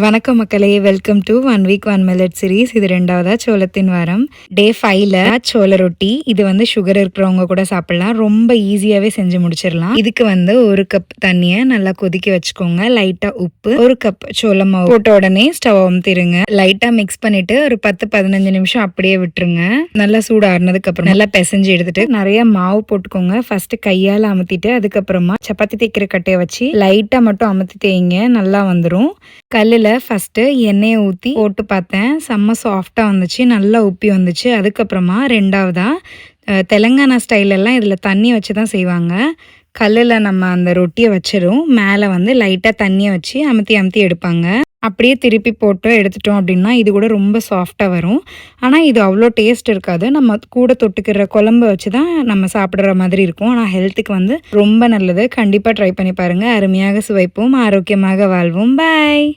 வணக்கம் மக்களே, welcome to 1 week 1 millet series. இது 2வதா சோளத்தின் வாரம். டே 5ல சோள ரொட்டி. இது சுகர் இருக்கிறவங்க கூட சாப்பிடலாம். ரொம்ப ஈஸியாவே செஞ்சு முடிச்சிடலாம். இதுக்கு 1 கப் தண்ணியை நல்லா கொதிக்க வச்சுக்கோங்க. லைட்டா உப்பு, 1 கப் சோள மாவு போட்ட உடனே ஸ்டவ் அமுத்திடுங்க. லைட்டா மிக்ஸ் பண்ணிட்டு ஒரு 10-15 நிமிஷம் அப்படியே விட்டுருங்க. நல்லா சூடு ஆறுனதுக்கு அப்புறம் நல்லா பிசைஞ்சு எடுத்துட்டு நிறைய மாவு போட்டுக்கோங்க. ஃபர்ஸ்ட் கையால அமுத்திட்டு அதுக்கப்புறமா சப்பாத்தி தேய்க்கிற கட்டையை வச்சு லைட்டா மட்டும் அமுத்தி தேய்ங்க. நல்லா வந்துடும். கல்லில் ஃபஸ்ட்டு எண்ணெயை ஊற்றி போட்டு பார்த்தேன். செம்ம சாஃப்டாக வந்துச்சு, நல்லா உப்பி வந்துச்சு. அதுக்கப்புறமா 2வதா தெலுங்கானா ஸ்டைலெல்லாம் இதில் தண்ணி வச்சு தான் செய்வாங்க. கல்லில் நம்ம அந்த ரொட்டியை வச்சிடும், மேலே லைட்டாக தண்ணியை வச்சு அமுத்தி அமுத்தி எடுப்பாங்க. அப்படியே திருப்பி போட்டு எடுத்துட்டோம் அப்படின்னா இது கூட ரொம்ப சாஃப்டாக வரும். ஆனால் இது அவ்வளோ டேஸ்ட் இருக்காது. நம்ம கூட தொட்டுக்கிற குழம்பு வச்சு தான் நம்ம சாப்பிட்ற மாதிரி இருக்கும். ஆனால் ஹெல்த்துக்கு ரொம்ப நல்லது. கண்டிப்பாக ட்ரை பண்ணி பாருங்கள். அருமையாக சுவைப்போம், ஆரோக்கியமாக வாழ்வோம். பாய்.